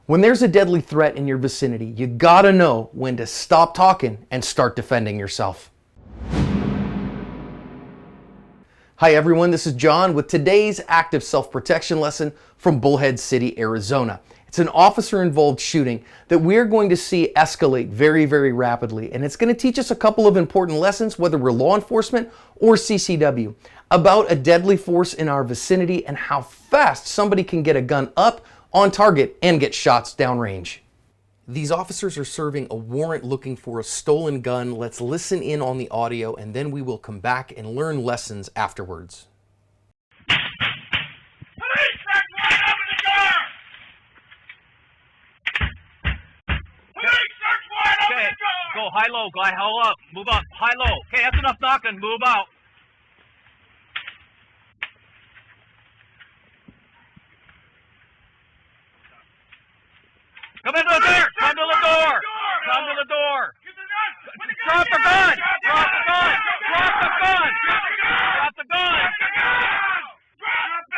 When there's a deadly threat in your vicinity, you gotta know when to stop talking and start defending yourself. Hi everyone, this is John with today's active self-protection lesson from Bullhead City, Arizona. It's an officer-involved shooting that we're going to see escalate very, very rapidly, and it's going to teach us a couple of important lessons, whether we're law enforcement or CCW, about a deadly force in our vicinity and how fast somebody can get a gun up on target and get shots downrange. These officers are serving a warrant looking for a stolen gun. Let's listen in on the audio and then we will come back and learn lessons afterwards. Police, that's right up in the car! Police, that's right up in the car! Go high-low, go high-low up, move up, high-low. Okay, that's enough knocking, move out. Come into the door! Come to the door! Come to the door! Drop the gun! Drop the gun! Drop the gun! Drop the gun! Drop the gun! Drop the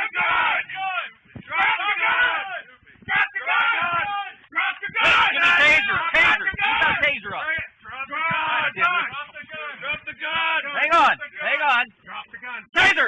gun! Drop the gun! Drop the gun! Get the taser! Taser! Keep that taser up! Drop the gun! Drop the gun! Hang on! Hang on! Drop the gun! Taser!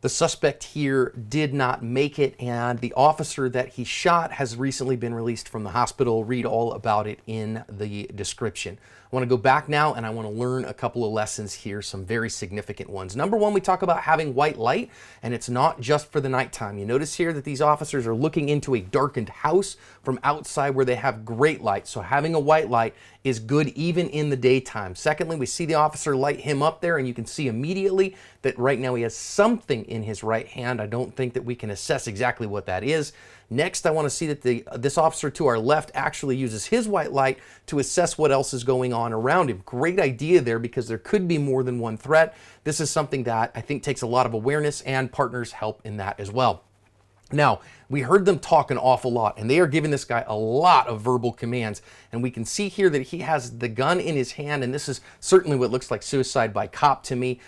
The suspect here did not make it, and the officer that he shot has recently been released from the hospital. Read all about it in the description. I want to go back now and I want to learn a couple of lessons here, some very significant ones. Number one, we talk about having white light, and it's not just for the nighttime. You notice here that these officers are looking into a darkened house from outside where they have great light. So having a white light is good even in the daytime. Secondly, we see the officer light him up there, and you can see immediately that right now he has something in his right hand. I don't think that we can assess exactly what that is. Next, I want to see that this officer to our left actually uses his white light to assess what else is going on around him. Great idea there, because there could be more than one threat. This is something that I think takes a lot of awareness, and partners help in that as well. Now, we heard them talk an awful lot, and they are giving this guy a lot of verbal commands, and we can see here that he has the gun in his hand, and this is certainly what looks like suicide by cop to me,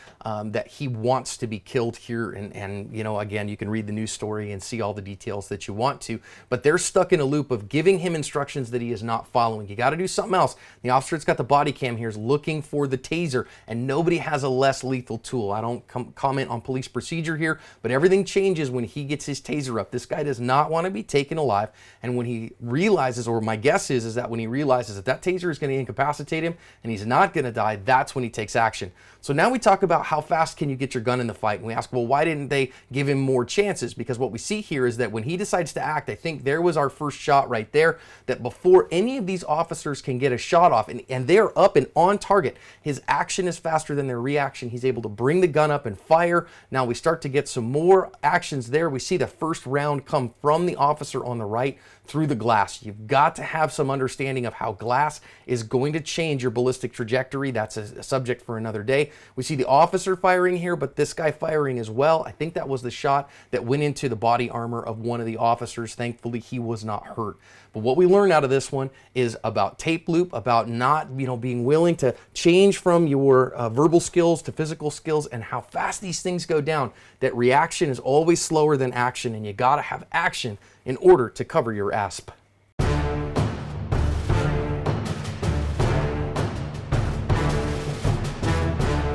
that he wants to be killed here, and you know, again, you can read the news story and see all the details that you want to, but they're stuck in a loop of giving him instructions that he is not following. You got to do something else. The officer that's got the body cam here is looking for the taser, and nobody has a less lethal tool. I don't comment on police procedure here, but everything changes when he gets his taser up. This guy does not want to be taken alive, and when he realizes, or my guess is that when he realizes that that taser is going to incapacitate him and he's not going to die, that's when he takes action. So now we talk about how fast can you get your gun in the fight, and we ask, well, why didn't they give him more chances? Because what we see here is that when he decides to act, I think there was our first shot right there, that before any of these officers can get a shot off, and they're up and on target, his action is faster than their reaction. He's able to bring the gun up and fire. Now we start to get some more actions there. We see the first round come from the officer on the right through the glass. You've got to have some understanding of how glass is going to change your ballistic trajectory. That's a subject for another day. We see the officer firing here, but this guy firing as well. I think that was the shot that went into the body armor of one of the officers. Thankfully, he was not hurt. But what we learn out of this one is about tape loop, about not, being willing to change from your verbal skills to physical skills, and how fast these things go down. That reaction is always slower than action, and you got to have action in order to cover your asp.